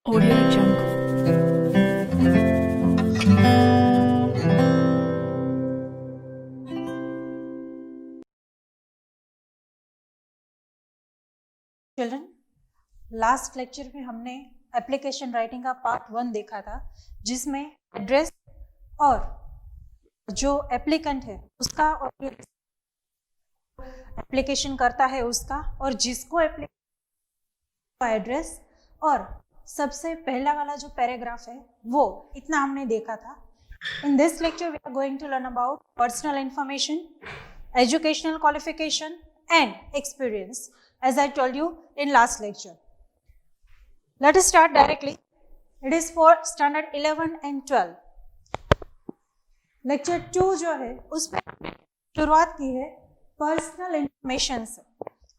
Audio Jungle. Children, last lecture में हमने application writing का पार्ट 1 देखा था, जिसमें एड्रेस और जो एप्लीकेंट है उसका और एप्लीकेशन करता है उसका और जिसको एड्रेस और सबसे पहला वाला जो पैराग्राफ है वो इतना हमने देखा था. In this lecture, we are going to learn about personal information, educational qualification and experience, as I told you in last lecture. Let us start directly. It is for standard 11 and 12. Lecture 2 जो है उसमें शुरुआत की है personal information से.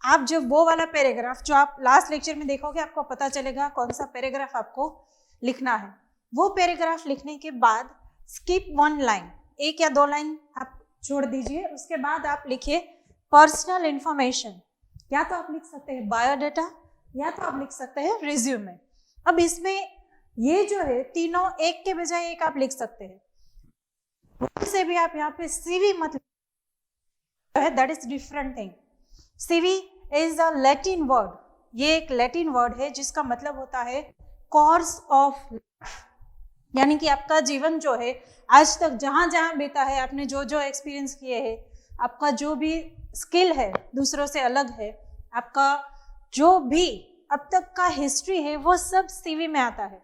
आप जब वो वाला पैराग्राफ जो आप लास्ट लेक्चर में देखोगे आपको पता चलेगा कौन सा पैराग्राफ आपको लिखना है. वो पैराग्राफ लिखने के बाद स्किप 1 लाइन, 1 या 2 लाइन आप छोड़ दीजिए. उसके बाद आप लिखिए पर्सनल इंफॉर्मेशन. या तो आप लिख सकते हैं बायोडाटा या तो आप लिख सकते हैं रिज्यूमे. अब इसमें ये जो है तीनों एक के बजाय एक आप लिख सकते हैं. से भी आप यहाँ पे सीवी मत है, that is different thing. CV is a Latin word. ये एक लैटिन वर्ड है जिसका मतलब होता है कोर्स ऑफ लाइफ, यानी कि आपका जीवन जो है आज तक जहाँ जहाँ बीता है, आपने जो जो एक्सपीरियंस किए हैं, आपका जो भी स्किल है दूसरों से अलग है, आपका जो भी अब तक का हिस्ट्री है वो सब सीवी में आता है.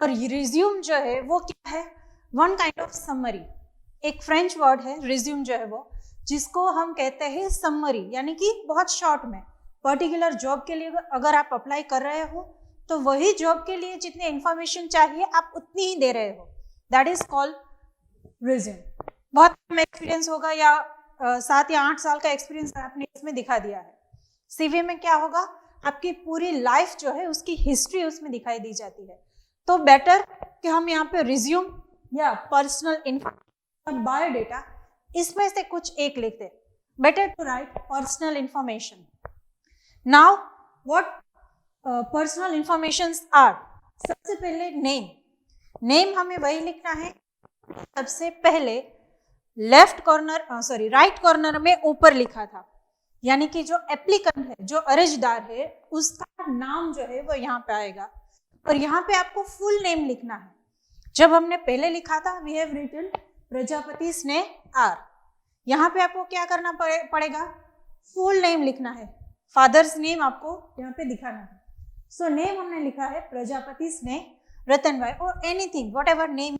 और रिज्यूम जो है वो क्या है? One kind of summary. एक फ्रेंच वर्ड है रिज्यूम जो है वो, जिसको हम कहते हैं समरी, यानी कि बहुत शॉर्ट में पर्टिकुलर जॉब के लिए अगर आप अप्लाई कर रहे हो तो वही जॉब के लिए जितनी इंफॉर्मेशन चाहिए आप उतनी ही दे रहे हो. That is called resume. बहुत कम एक्सपीरियंस होगा या 7 या 8 साल का एक्सपीरियंस आपने इसमें दिखा दिया है. सीवी में क्या होगा? आपकी पूरी लाइफ जो है उसकी हिस्ट्री उसमें दिखाई दी जाती है. तो बेटर कि हम यहाँ पे रिज्यूम या पर्सनल इंफॉर्मेशन, बायोडेटा, इसमें से कुछ एक लिख दे. Better to write personal information. Now what personal informations are? सबसे पहले नेम. नेम हमें वही लिखना है सबसे पहले लेफ्ट कॉर्नर, राइट कॉर्नर में ऊपर लिखा था, यानी कि जो एप्लीकेंट है, जो अर्जदार है, उसका नाम जो है वो यहाँ पे आएगा. और यहाँ पे आपको फुल नेम लिखना है. जब हमने पहले लिखा था वी हैव रिटन प्रजापति स्नेह आर, यहाँ पे आपको क्या करना पड़ेगा? फुल नेम लिखना है. फादर्स नेम आपको यहाँ पे दिखाना है. सो नेम हमने लिखा है प्रजापति स्नेह रतन भाई और एनीथिंग वॉट एवर नेम.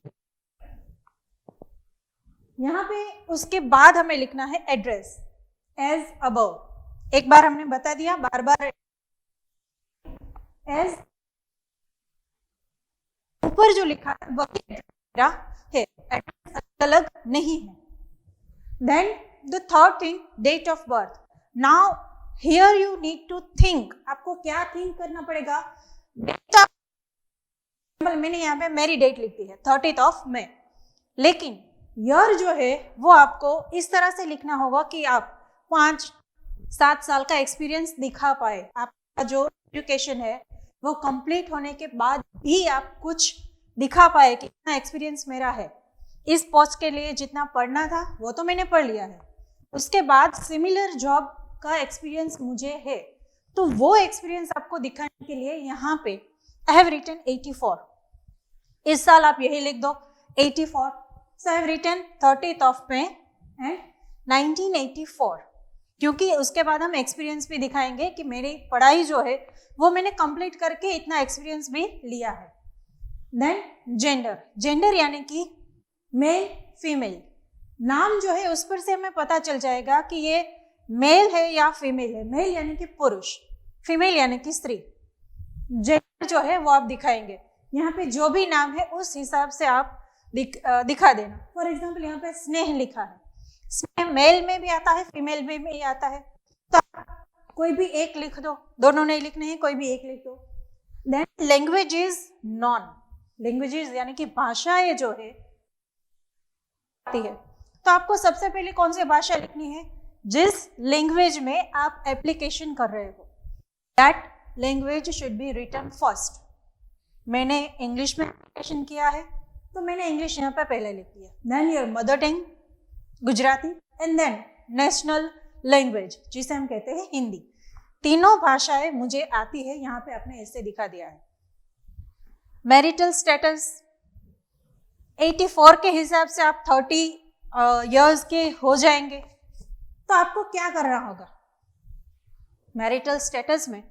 यहाँ पे उसके बाद हमें लिखना है एड्रेस एज अबव. एक बार हमने बता दिया, बार बार एज ऊपर जो लिखा है वही है, एड्रेस अलग नहीं है. Then the third thing, date of birth. Now here you need to think. आपको क्या थिंक करना पड़ेगा? डेट ऑफ, मैंने यहाँ पे मेरी डेट लिख दी है 30th of May, लेकिन ईयर जो है वो आपको इस तरह से लिखना होगा कि आप 5-7 साल का एक्सपीरियंस दिखा पाए. आपका जो एजुकेशन है वो कंप्लीट होने के बाद भी आप कुछ दिखा पाए कि इतना एक्सपीरियंस मेरा है. इस पोस्ट के लिए जितना पढ़ना था वो तो मैंने पढ़ लिया है, उसके बाद सिमिलर जॉब का एक्सपीरियंस मुझे है, तो वो एक्सपीरियंस आपको दिखाने के लिए यहाँ पे आई हैव रिटन 84. इस साल आप यही लिख दो 84. So I have written 30th of May and 1984, क्योंकि उसके बाद हम एक्सपीरियंस भी दिखाएंगे कि मेरी पढ़ाई जो है वो मैंने कंप्लीट करके इतना एक्सपीरियंस भी लिया है. Then gender. जेंडर यानी कि मेल फीमेल. नाम जो है उस पर से हमें पता चल जाएगा कि ये मेल है या फीमेल है. मेल यानी कि पुरुष, फीमेल यानी कि स्त्री. जेंडर जो है वो आप दिखाएंगे. यहाँ पे जो भी नाम है उस हिसाब से आप दिखा देना. फॉर एग्जाम्पल यहाँ पे स्नेह लिखा है. स्नेह मेल में भी आता है, फीमेल में भी आता है, तो कोई भी एक लिख दो. दोनों नहीं लिखने हैं, कोई भी एक लिख दो. Then language is known. Languages यानी कि भाषाएं जो है आती है, तो आपको सबसे पहले कौन सी भाषा लिखनी है? जिस लैंग्वेज में आप एप्लीकेशन कर रहे हो, that language should be written first. मैंने इंग्लिश में एप्लीकेशन किया है तो मैंने इंग्लिश यहाँ पे पहले लिख दिया, then your mother tongue Gujarati and then national language जिसे हम कहते हैं हिंदी। तीनों भाषाएं मुझे आती है, यहाँ पे आपने ऐसे दिखा दिया है। मैरिटल स्टेटस 84 के हिसाब से आप 30 इयर्स के हो जाएंगे, तो आपको क्या करना होगा, मैरिटल स्टेटस में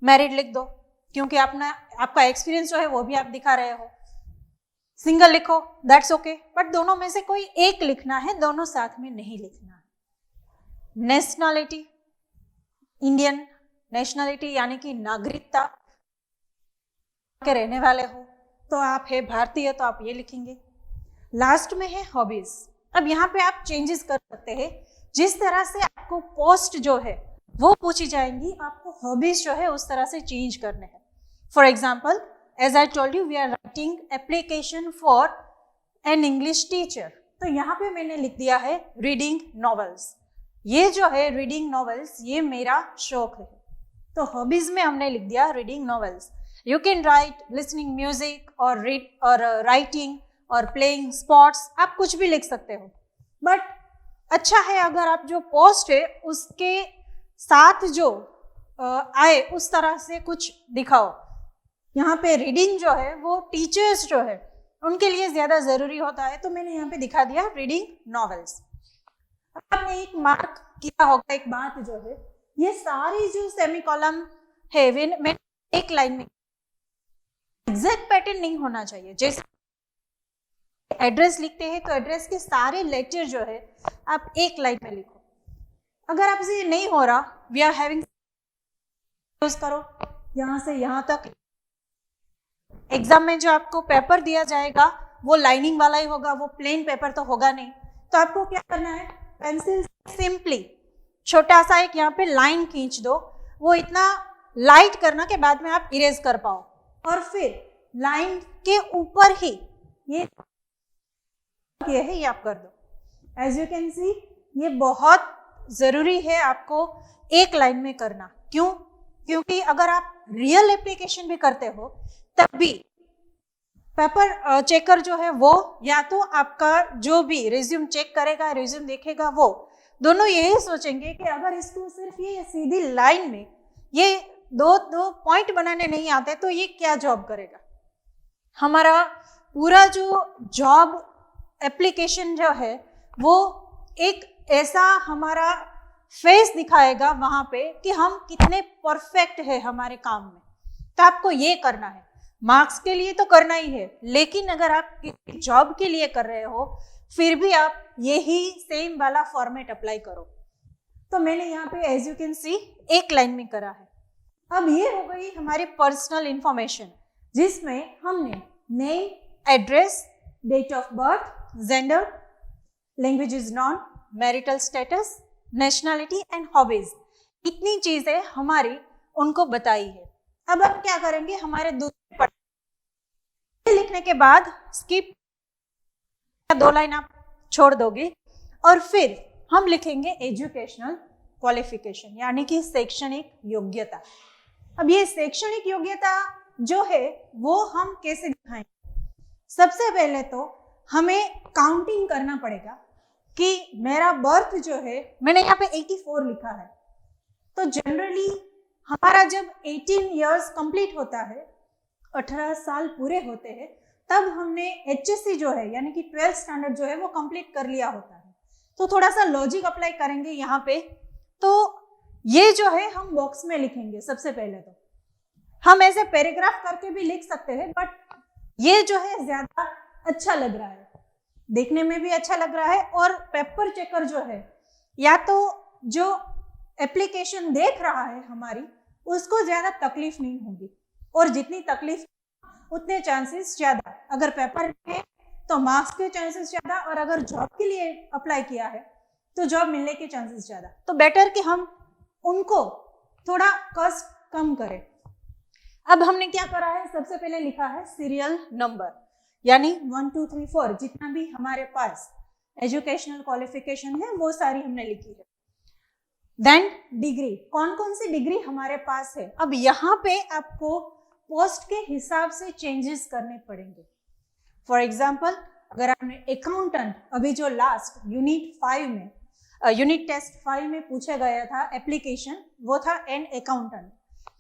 मैरिड लिख दो, क्योंकि आपका एक्सपीरियंस जो है वो भी आप दिखा रहे हो। सिंगल लिखो, दैट्स ओके, बट दोनों में से कोई एक लिखना है, दोनों साथ में नहीं लिखना है। नेशनलिटी, इंडियन नेशनलिटी यानी कि नागरिकता के रहने वाले हो तो आप है भारतीय, तो आप ये लिखेंगे। लास्ट में है हॉबीज। अब यहाँ पे आप चेंजेस कर सकते हैं, जिस तरह से आपको पोस्ट जो है वो पूछी जाएंगी, आपको हॉबीज जो है उस तरह से चेंज करने हैं। For example, as I told you, we are writing application for an English teacher, तो यहाँ पे मैंने लिख दिया है रीडिंग नॉवेल्स। ये जो है रीडिंग नॉवेल्स, ये मेरा शौक है, तो हॉबीज में हमने लिख दिया reading novels. You can write listening music or read or writing और playing sports, आप कुछ भी लिख सकते हो, बट अच्छा है अगर आप जो पोस्ट है उसके साथ जो आए उस तरह से कुछ दिखाओ। यहाँ पे रीडिंग जो है वो टीचर्स जो है उनके लिए ज़्यादा ज़रूरी होता है, तो मैंने यहाँ पे दिखा दिया रीडिंग नॉवेल्स। आपने एक मार्क किया होगा, एक बात जो है, ये सारी जो सेमी कॉलम है मैं एक लाइन में, एग्जैक्ट पैटर्न नहीं होना चाहिए। जैसे एड्रेस लिखते हैं तो एड्रेस के सारे लेटर जो है आप एक लाइन में लिखो। अगर आपसे ये नहीं हो रहा, वी आर हैविंग, यूज करो यहाँ से यहाँ तक। एग्जाम में जो आपको पेपर दिया जाएगा वो लाइनिंग वाला ही होगा, वो प्लेन पेपर तो होगा नहीं, तो आपको क्या करना है, पेंसिल सिंपली छोटा सा एक यहाँ पे लाइन खींच दो, वो इतना लाइट करना के बाद में आप इरेज कर पाओ, और फिर लाइन के ऊपर ही ये है, ये आप कर दो। एज यू कैन सी, ये बहुत जरूरी है आपको एक लाइन में करना। क्यों? क्योंकि अगर आप रियल एप्लीकेशन भी करते हो तब भी पेपर चेकर जो है वो या तो आपका जो भी रिज्यूम चेक करेगा, रिज्यूम देखेगा, वो दोनों यही सोचेंगे कि अगर इसको सिर्फ ये सीधी लाइन में ये दो पॉइंट बनाने नहीं आते तो ये क्या जॉब करेगा। हमारा पूरा जो जॉब एप्लीकेशन जो है वो एक ऐसा हमारा फेस दिखाएगा वहां पे कि हम कितने परफेक्ट है हमारे काम में। तो आपको ये करना है, मार्क्स के लिए तो करना ही है, लेकिन अगर आप जॉब के लिए कर रहे हो फिर भी आप यही सेम वाला फॉर्मेट अप्लाई करो। तो मैंने यहाँ पे एज यू कैन सी एक लाइन में करा है। अब ये हो गई हमारी पर्सनल इंफॉर्मेशन, जिसमें हमने name, address, date of birth, gender, language is known, marital status, nationality and hobbies, इतनी चीजें हमारी उनको बताई है। अब आप क्या करेंगे, हमारे दूसरे पढ़ लिखने के बाद स्किप 2 लाइन आप छोड़ दोगे और फिर हम लिखेंगे एजुकेशनल क्वालिफिकेशन यानी कि शैक्षणिक योग्यता। अब ये शैक्षणिक योग्यता जो है वो हम कैसे दिखाएंगे? सबसे पहले तो हमें काउंटिंग करना पड़ेगा कि मेरा बर्थ जो है, मैंने यहाँ पे 84 लिखा है, तो जनरली हमारा जब 18 इयर्स कंप्लीट होता है, 18 साल पूरे होते हैं, तब हमने HSC जो है यानी कि 12th स्टैंडर्ड जो है वो कंप्लीट कर लिया होता है। तो थोड़ा सा लॉजिक अप्लाई करेंगे यहाँ पे। तो ये जो है हम बॉक्स में लिखेंगे। सबसे पहले तो हम ऐसे पैराग्राफ करके भी लिख सकते हैं, बट ये जो है ज्यादा अच्छा लग रहा है, देखने में भी अच्छा लग रहा है, और पेपर चेकर जो है या तो जो एप्लीकेशन देख रहा है हमारी, उसको ज्यादा तकलीफ नहीं होगी, और जितनी तकलीफ उतने चांसेस ज्यादा। अगर पेपर है तो मार्क्स के चांसेस ज्यादा, और अगर जॉब के लिए अप्लाई किया है तो जॉब मिलने के चांसेस ज्यादा। तो बेटर कि हम उनको थोड़ा कष्ट कम करें। अब हमने क्या करा है, सबसे पहले लिखा है सीरियल नंबर, यानी 1 2 3 4 जितना भी हमारे पास एजुकेशनल क्वालिफिकेशन है वो सारी हमने लिखी है। देन डिग्री, कौन कौन सी डिग्री हमारे पास है। अब यहाँ पे आपको पोस्ट के हिसाब से चेंजेस करने पड़ेंगे। फॉर एग्जाम्पल, अगर आपने अकाउंटेंट, अभी जो लास्ट यूनिट टेस्ट 5 में पूछा गया था एप्लीकेशन, वो था एन अकाउंटेंट।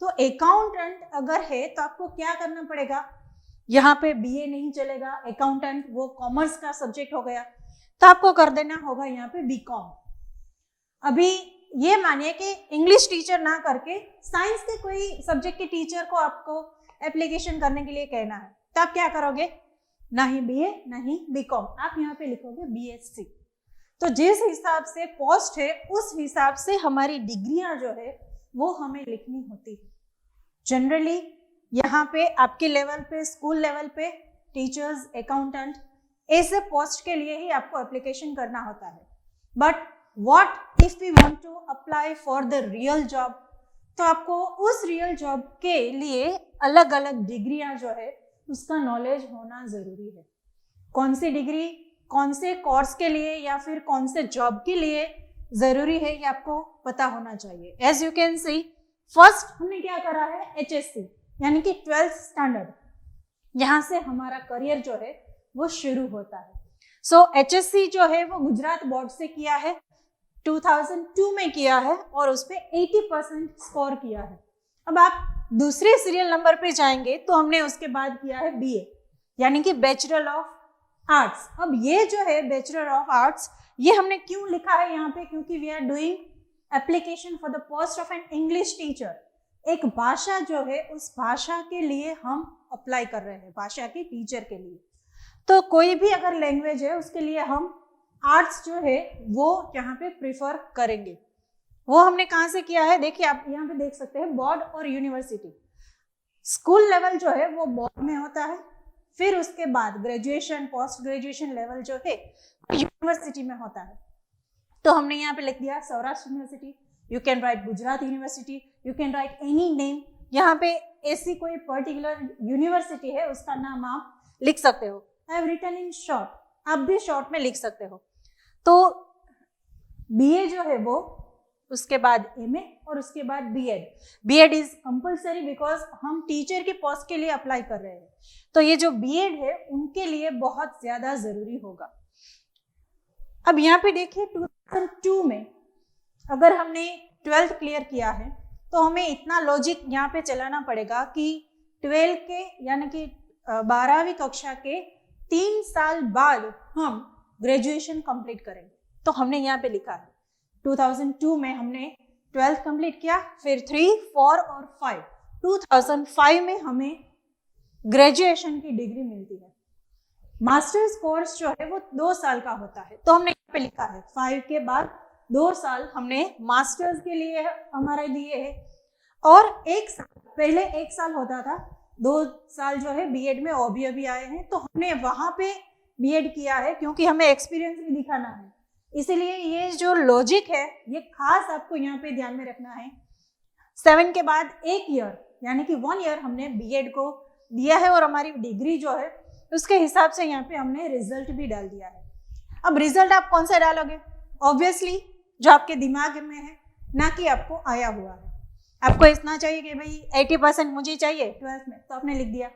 तो अकाउंटेंट अगर है तो आपको क्या करना पड़ेगा, यहाँ पे बीए नहीं चलेगा, अकाउंटेंट वो कॉमर्स का सब्जेक्ट हो गया, तो आपको कर देना होगा यहाँ पे बीकॉम। अभी ये मानिए कि इंग्लिश टीचर ना करके साइंस के कोई सब्जेक्ट के टीचर को आपको एप्लीकेशन करने के लिए कहना है, तो आप क्या करोगे, ना ही बीए ना ही बीकॉम, आप यहाँ पे लिखोगे बीएससी। तो जिस हिसाब से पोस्ट है उस हिसाब से हमारी डिग्रियां जो है वो हमें लिखनी होती है। जनरली यहाँ पे आपके लेवल पे, स्कूल लेवल पे टीचर्स, अकाउंटेंट, ऐसे पोस्ट के लिए ही आपको एप्लीकेशन करना होता है। But what if we want to apply for the real job, तो आपको उस रियल जॉब के लिए अलग अलग डिग्रियां जो है उसका नॉलेज होना जरूरी है। कौन सी डिग्री कौन से कोर्स के लिए या फिर कौन से जॉब के लिए जरूरी है ये आपको पता होना चाहिए। As you can see, first हमने क्या करा है, HSC यानी कि 12th स्टैंडर्ड, यहाँ से हमारा करियर जो है वो शुरू होता है। सो HSC जो है वो गुजरात बोर्ड से किया है, 2002 में किया है और उस पर 80% स्कोर किया है। अब आप दूसरे सीरियल नंबर पे जाएंगे तो हमने उसके बाद किया है BA यानी कि बैचलर ऑफ आर्ट्स। अब ये जो है बैचलर ऑफ आर्ट्स, ये हमने क्यों लिखा है यहाँ पे, क्योंकि we are doing application for the post of an English teacher. एक भाषा जो है उस भाषा के लिए हम अप्लाई कर रहे हैं, भाषा के टीचर के लिए। तो कोई भी अगर लैंग्वेज है उसके लिए हम आर्ट्स जो है वो यहाँ पे प्रिफर करेंगे। वो हमने कहाँ से किया है, देखिए आप यहाँ पे देख सकते हैं, बोर्ड और यूनिवर्सिटी। स्कूल लेवल जो है वो बोर्ड में होता है, फिर उसके बाद ग्रेजुएशन, पोस्ट ग्रेजुएशन लेवल जो है यूनिवर्सिटी में होता है। तो हमने यहाँ पे लिख दिया Saurashtra university, you can write Gujarat university, you can write any name. यहाँ पे ऐसी कोई पर्टिकुलर यूनिवर्सिटी है उसका नाम आप लिख सकते हो। I have written in short, आप भी शॉर्ट में लिख सकते हो। तो बीए जो है वो, उसके बाद एमए और उसके बाद बीएड इज कंपल्सरी बिकॉज हम टीचर के पोस्ट के लिए अप्लाई कर रहे हैं। तो ये जो बीएड है उनके लिए बहुत ज्यादा जरूरी होगा। अब यहाँ पे देखिए 2002 में अगर हमने 12th क्लियर किया है तो हमें इतना लॉजिक यहाँ पे चलाना पड़ेगा कि 12 के यानी कि 12वीं कक्षा के 3 साल बाद हम ग्रेजुएशन कंप्लीट करेंगे। तो हमने यहाँ पे लिखा है 2002 में हमने 12th कंप्लीट किया, फिर 3, 4 और 5, 2005 में हमें ग्रेजुएशन की डिग्री मिलती है। मास्टर्स कोर्स जो है वो 2 साल का होता है, तो हमने यहाँ पे लिखा है 5 के बाद 2 साल हमने मास्टर्स के लिए हमारे दिए है, और 1 साल पहले 1 साल होता था, 2 साल जो है बीएड में ओबी अभी आए हैं, तो हमने वहां पे बीएड किया है क्योंकि हमें एक्सपीरियंस भी दिखाना है। इसीलिए ये जो लॉजिक है ये खास आपको यहाँ पे ध्यान में रखना है। 7 के बाद 1 ईयर यानी कि 1 ईयर हमने बीएड को दिया है और हमारी डिग्री जो है उसके हिसाब से यहाँ पे हमने रिजल्ट भी डाल दिया है। अब रिजल्ट आप कौन सा डालोगे, ऑब्वियसली जो आपके दिमाग में है, ना कि आपको आया हुआ है। आपको इतना चाहिए कि भाई 80% मुझे चाहिए 12th में, तो आपने लिख दिया।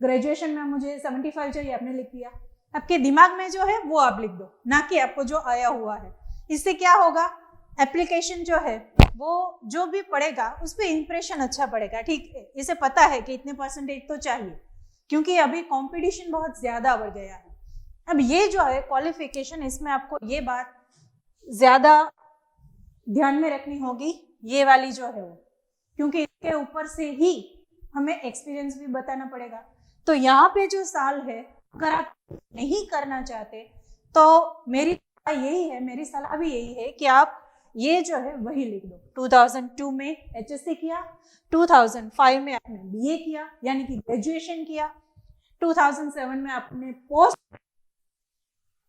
ग्रेजुएशन में मुझे 75 चाहिए, आपने लिख दिया। आपके दिमाग में जो है वो आप लिख दो, ना कि आपको जो आया हुआ है। इससे क्या होगा, एप्लीकेशन जो है वो जो भी पढ़ेगा उस पर इंप्रेशन अच्छा पड़ेगा। ठीक है, इसे पता है कि इतने परसेंटेज तो चाहिए, क्योंकि अभी कंपटीशन बहुत ज्यादा बढ़ गया है। अब ये जो है क्वालिफिकेशन, इसमें आपको ये बात ज्यादा ध्यान में रखनी होगी, ये वाली जो है वो, क्योंकि इसके ऊपर से ही हमें एक्सपीरियंस भी बताना पड़ेगा। तो यहाँ पे जो साल है, अगर आप नहीं करना चाहते तो मेरी सलाह भी यही है कि आप ये जो है वही लिख दो। 2002 में HSC किया, 2005 में आपने BA किया यानी कि ग्रेजुएशन किया, 2007 में आपने पोस्ट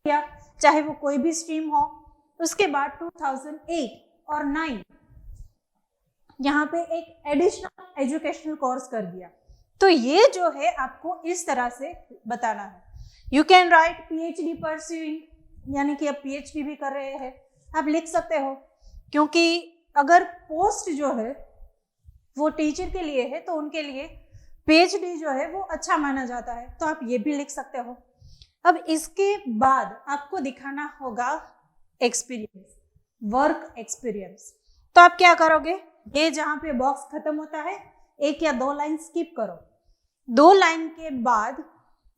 किया, चाहे वो कोई भी स्ट्रीम हो। उसके बाद 2008 और 9 यहाँ पे एक एडिशनल एजुकेशनल कोर्स कर दिया। तो ये जो है आपको इस तरह से बताना है। You can write PhD pursuing, यानी कि आप PhD भी कर रहे हैं, आप लिख सकते हो, क्योंकि अगर पोस्ट जो है वो टीचर के लिए है तो उनके लिए PhD जो है वो अच्छा माना जाता है, तो आप ये भी लिख सकते हो। अब इसके बाद आपको दिखाना होगा एक्सपीरियंस, वर्क एक्सपीरियंस। तो आप क्या करोगे, ये जहां पे बॉक्स खत्म होता है 1 या 2 लाइन स्किप करो। 2 लाइन के बाद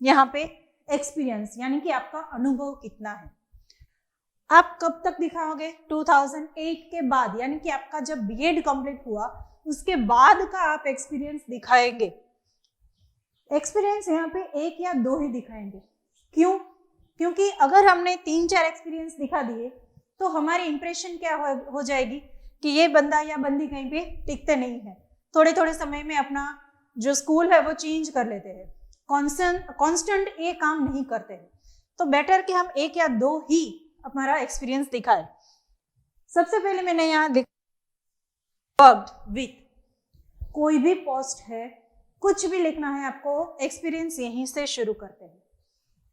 यहाँ पे एक्सपीरियंस यानी कि आपका अनुभव कितना है। आप कब तक दिखाओगे, 2008 के बाद, यानी कि आपका जब B.Ed कंप्लीट हुआ उसके बाद का आप एक्सपीरियंस दिखाएंगे। एक्सपीरियंस यहाँ पे 1 या 2 ही दिखाएंगे। क्यों? क्योंकि अगर हमने 3-4 एक्सपीरियंस दिखा दिए तो हमारी इंप्रेशन क्या हो जाएगी कि ये बंदा या बंदी कहीं पे टिकते नहीं है, थोड़े थोड़े समय में अपना जो स्कूल है वो चेंज कर लेते हैं, कांस्टेंट ये काम नहीं करते हैं। तो बेटर कि हम 1 या 2 ही हमारा एक्सपीरियंस दिखाए। सबसे पहले मैंने यहाँ वर्कड विथ, कोई भी पोस्ट है, कुछ भी लिखना है आपको, एक्सपीरियंस यहीं से शुरू करते हैं।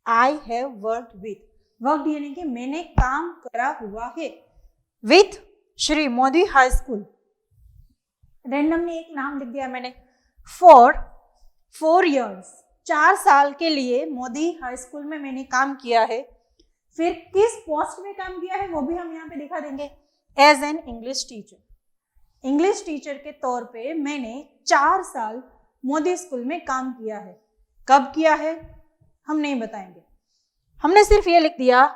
I have worked with, worked यानी कि मैंने काम करा हुआ है। With Shri Modi high school, randomly एक नाम लिख दिया मैंने, फॉर 4 years, 4 साल के लिए मोदी हाई स्कूल में मैंने काम किया है। फिर किस पोस्ट में काम किया है वो भी हम यहाँ पे दिखा देंगे, as an English teacher. English teacher के तौर पे मैंने 4 साल मोदी स्कूल में काम किया है। कब किया है हम नहीं बताएंगे, हमने सिर्फ ये लिख दिया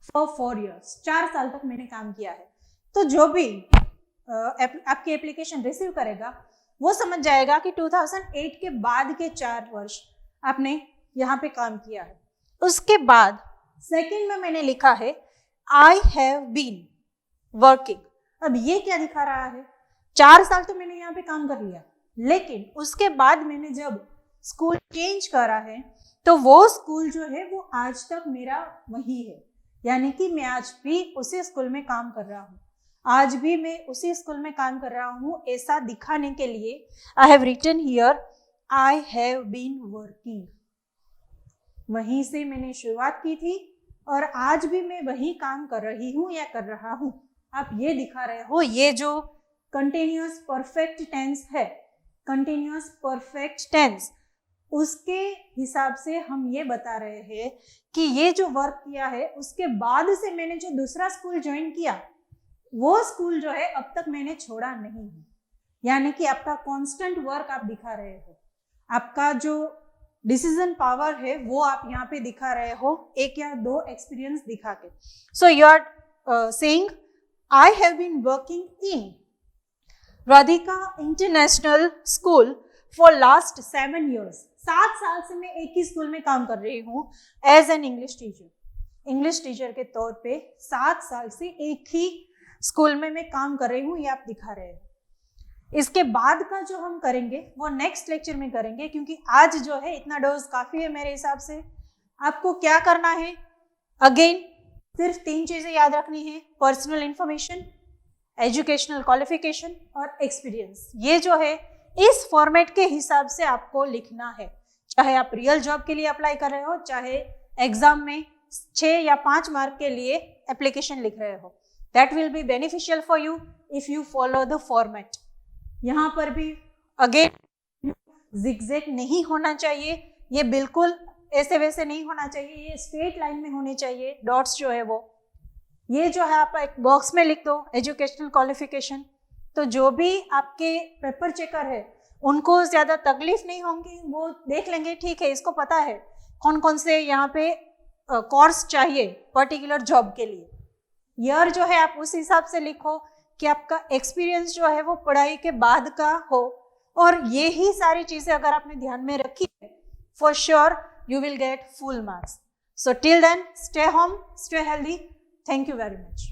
फॉर 4 years, 4 साल तक मैंने काम किया है। तो जो भी आपकी एप्लीकेशन रिसीव करेगा वो समझ जाएगा कि 2008 के बाद के 4 वर्ष आपने यहाँ पे काम किया है। उसके बाद सेकंड में मैंने लिखा है आई हैव बीन वर्किंग। अब ये क्या दिखा रहा है, 4 साल तो मैंने यहाँ पे काम कर लिया, लेकिन उसके बाद मैंने जब स्कूल चेंज करा है तो वो स्कूल जो है वो आज तक मेरा वही है, यानी कि मैं आज भी उसी स्कूल में काम कर रहा हूँ, आज भी मैं उसी स्कूल में काम कर रहा हूँ। ऐसा दिखाने के लिए I have written here I have been working. वहीं से मैंने शुरुआत की थी और आज भी मैं वही काम कर रही हूँ या कर रहा हूँ। आप ये दिखा रहे हो, ये जो कंटिन्यूअस परफेक्ट टेंस है, कंटिन्यूअस परफेक्ट टेंस, उसके हिसाब से हम ये बता रहे हैं कि ये जो वर्क किया है उसके बाद से मैंने जो दूसरा स्कूल ज्वाइन किया वो स्कूल जो है अब तक मैंने छोड़ा नहीं है। यानी कि आपका कांस्टेंट वर्क आप दिखा रहे हो, आपका जो डिसीजन पावर है वो आप यहाँ पे दिखा रहे हो 1 या 2 एक्सपीरियंस दिखा के। So you are saying I have been working in Radhika international school for last 7 years। 7 साल से मैं एक ही स्कूल में काम कर रही हूँ as an English teacher. English teacher के तौर पे 7 साल से एक ही स्कूल में मैं काम कर रही हूँ, ये आप दिखा रहे हैं। इसके बाद का जो हम करेंगे वो नेक्स्ट लेक्चर में करेंगे, क्योंकि आज जो है इतना डोज काफ़ी है मेरे हिसाब से। आपको क्या करना है, अगेन सिर्फ 3 चीज़ें याद रखनी है, पर्सनल इंफॉर्मेशन, एजुकेशनल क्वालिफिकेशन और एक्सपीरियंस। ये जो है इस फॉर्मेट के हिसाब से आपको लिखना है, चाहे आप रियल जॉब के लिए अप्लाई कर रहे हो, चाहे एग्जाम में 6 या 5 मार्क के लिए एप्लीकेशन लिख रहे हो। That will be beneficial for you if you follow the format. यहाँ पर भी अगेन जिगजैग नहीं होना चाहिए, ये बिल्कुल ऐसे वैसे नहीं होना चाहिए, ये स्ट्रेट लाइन में होने चाहिए। डॉट्स जो है वो ये जो है आप एक बॉक्स में लिख दो एजुकेशनल क्वालिफिकेशन, तो जो भी आपके पेपर चेकर है उनको ज़्यादा तकलीफ नहीं होंगी, वो देख लेंगे ठीक है इसको पता है कौन कौन से यहाँ पे कोर्स चाहिए पर्टिकुलर जॉब के लिए। ईयर जो है आप उस हिसाब से लिखो कि आपका एक्सपीरियंस जो है वो पढ़ाई के बाद का हो, और ये ही सारी चीज़ें अगर आपने ध्यान में रखी है for sure you will get full marks. So till then, stay home, stay healthy. Thank you very much.